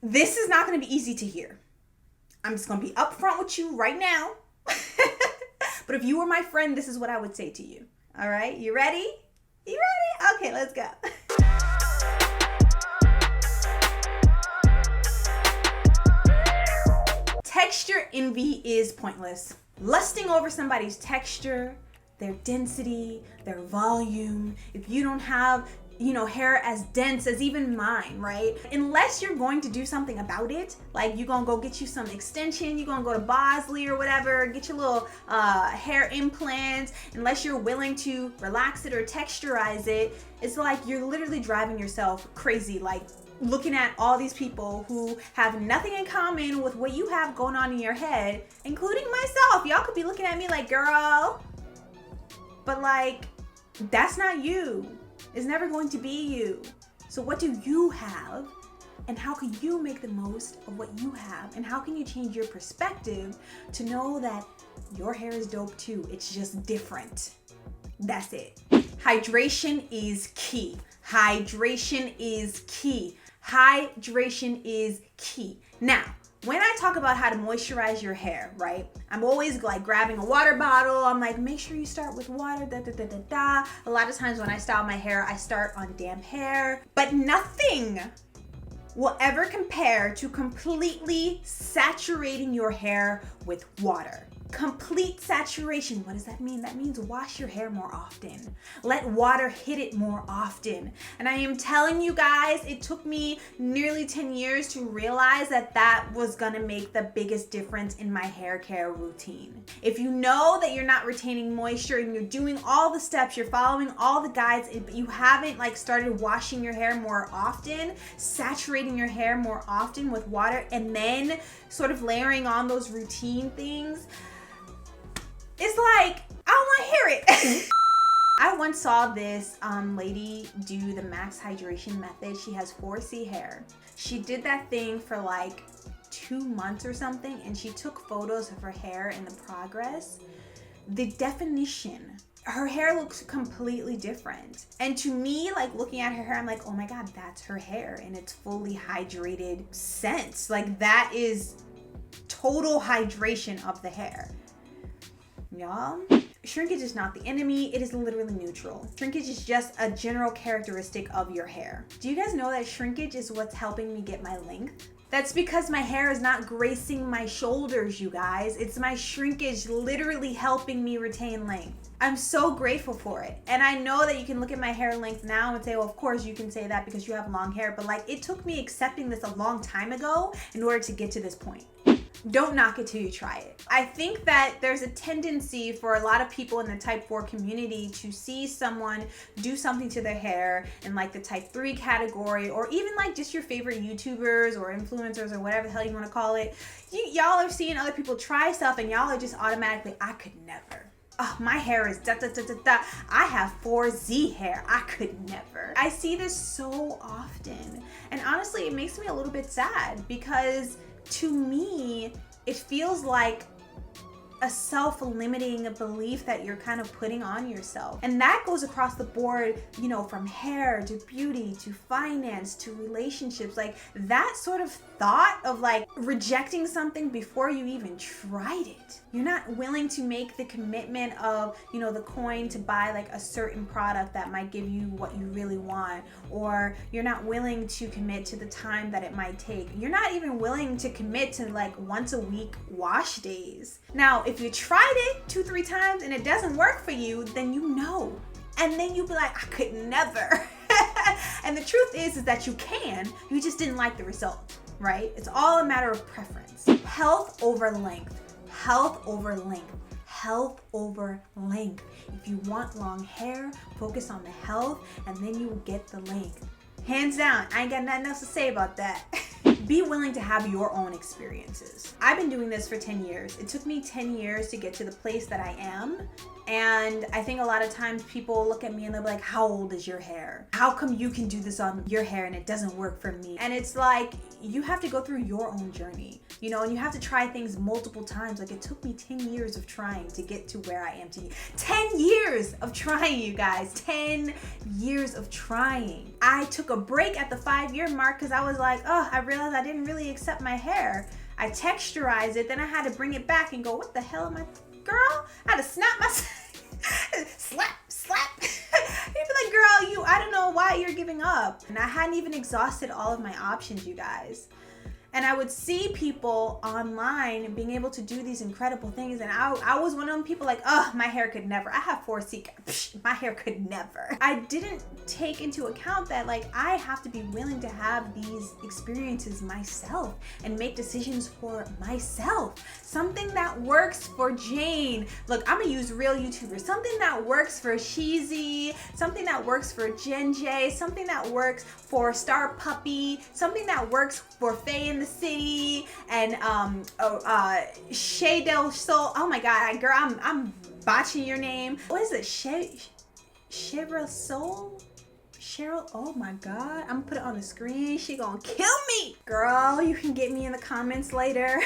This is not going to be easy to hear. I'm just going to be upfront with you right now. But if you were my friend, this is what I would say to you. All right, you ready? You ready? Okay, let's go. Texture envy is pointless. Lusting over somebody's texture, their density, their volume, if you don't have, hair as dense as even mine, right? Unless you're going to do something about it, like you're gonna go get you some extension, you're gonna go to Bosley or whatever, get your little hair implants, unless you're willing to relax it or texturize it, it's like you're literally driving yourself crazy, like looking at all these people who have nothing in common with what you have going on in your head, including myself. Y'all could be looking at me like, girl, but like, that's not you. It's never going to be you. So what do you have? And how can you make the most of what you have? And how can you change your perspective to know that your hair is dope too? It's just different. That's it. Hydration is key. Hydration is key. Hydration is key. Now, when I talk about how to moisturize your hair, right? I'm always like grabbing a water bottle. I'm like, make sure you start with water, da da da da da. A lot of times when I style my hair, I start on damp hair, but nothing will ever compare to completely saturating your hair with water. Complete saturation. What does that mean? That means wash your hair more often. Let water hit it more often. And I am telling you guys, it took me nearly 10 years to realize that that was gonna make the biggest difference in my hair care routine. If you know that you're not retaining moisture and you're doing all the steps, you're following all the guides, but you haven't like started washing your hair more often, saturating your hair more often with water, and then sort of layering on those routine things, it's like, I don't want to hear it. I once saw this lady do the max hydration method. She has 4C hair. She did that thing for like 2 months or something, and she took photos of her hair and the progress. The definition, her hair looks completely different. And to me, like looking at her hair, I'm like, oh my God, that's her hair in its fully hydrated sense. Like that is total hydration of the hair. Y'all, shrinkage is not the enemy. It is literally neutral. Shrinkage is just a general characteristic of your hair. Do you guys know that shrinkage is what's helping me get my length? That's because my hair is not gracing my shoulders, you guys. It's my shrinkage literally helping me retain length. I'm so grateful for it. And I know that you can look at my hair length now and say, well, of course you can say that because you have long hair, but like it took me accepting this a long time ago in order to get to this point. Don't knock it till you try it. I think that there's a tendency for a lot of people in the type 4 community to see someone do something to their hair in like the type 3 category, or even like just your favorite YouTubers or influencers or whatever the hell you want to call it. Y'all are seeing other people try stuff and y'all are just automatically, I could never. Oh, my hair is da da da da da. I have 4Z hair. I could never. I see this so often. And honestly, it makes me a little bit sad because to me, it feels like a self-limiting belief that you're kind of putting on yourself. And that goes across the board, from hair to beauty to finance to relationships. Like that sort of thought of like rejecting something before you even tried it. You're not willing to make the commitment of, the coin to buy like a certain product that might give you what you really want, or you're not willing to commit to the time that it might take. You're not even willing to commit to like once a week wash days. Now, if you tried it 2-3 times and it doesn't work for you, then you know. And then you'll be like, I could never. And the truth is that you can, you just didn't like the result, right? It's all a matter of preference. Health over length. Health over length. Health over length. If you want long hair, focus on the health and then you will get the length. Hands down, I ain't got nothing else to say about that. Be willing to have your own experiences. I've been doing this for 10 years. It took me 10 years to get to the place that I am. And I think a lot of times people look at me and they're like, how old is your hair? How come you can do this on your hair and it doesn't work for me? And it's like, you have to go through your own journey, and you have to try things multiple times. Like it took me 10 years of trying to get to where I am today. 10 years of trying, you guys. 10 years of trying. I took a break at the 5-year mark because I was like, I realized because I didn't really accept my hair. I texturized it, then I had to bring it back and go, what the hell am I, girl? I had to snap my, slap. You'd be like, girl, I don't know why you're giving up. And I hadn't even exhausted all of my options, you guys. And I would see people online being able to do these incredible things. And I was one of them people like, oh, my hair could never. I have 4 C-caps. My hair could never. I didn't take into account that like I have to be willing to have these experiences myself and make decisions for myself. Something that works for Jane. Look, I'm gonna use real YouTubers. Something that works for Sheezy. Something that works for Jen J. Something that works for Star Puppy. Something that works for Faye in the City and Shay Del Sol. Oh my God, girl, I'm botching your name. What is it? Cheryl Soul? Cheryl, oh my God, I'm gonna put it on the screen. She gonna kill me. Girl, you can get me in the comments later.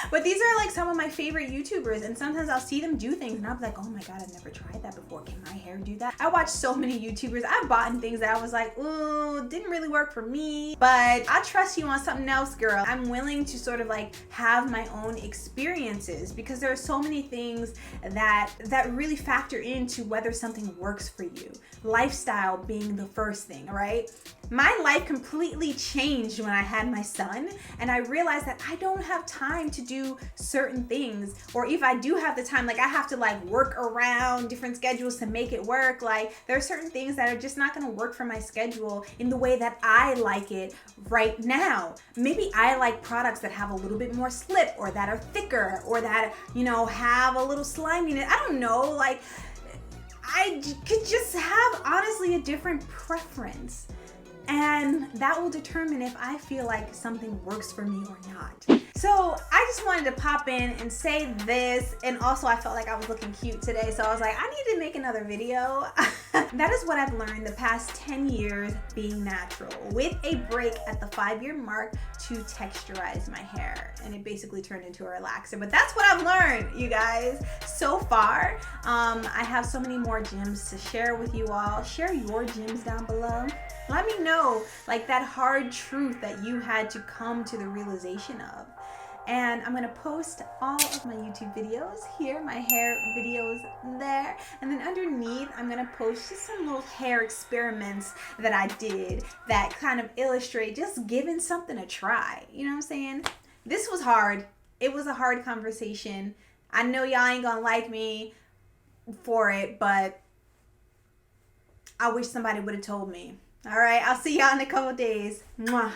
But these are like some of my favorite YouTubers, and sometimes I'll see them do things and I'll be like, oh my God, I've never tried that before. Can my hair do that? I watch so many YouTubers. I've bought things that I was like, ooh, didn't really work for me, but I trust you on something else, girl. I'm willing to sort of like have my own experiences because there are so many things that really factor into whether something works for you. Lifestyle being the first thing, right? My life completely changed when I had my son, and I realized that I don't have time to do certain things, or if I do have the time, like I have to like work around different schedules to make it work. Like there are certain things that are just not gonna work for my schedule in the way that I like it right now. Maybe I like products that have a little bit more slip, or that are thicker, or that, you know, have a little sliminess. I don't know, like I could just have honestly a different preference. And that will determine if I feel like something works for me or not. So I just wanted to pop in and say this. And also I felt like I was looking cute today. So I was like, I need to make another video. That is what I've learned the past 10 years being natural, with a break at the 5-year mark to texturize my hair. And it basically turned into a relaxer. But that's what I've learned, you guys, so far. I have so many more gems to share with you all. Share your gems down below. Let me know like that hard truth that you had to come to the realization of. And I'm gonna post all of my YouTube videos here, my hair videos there, and then underneath I'm gonna post just some little hair experiments that I did that kind of illustrate just giving something a try. You know what I'm saying? This was hard. It was a hard conversation. I know y'all ain't gonna like me for it, but I wish somebody would have told me. All right, I'll see y'all in a couple days. Mwah.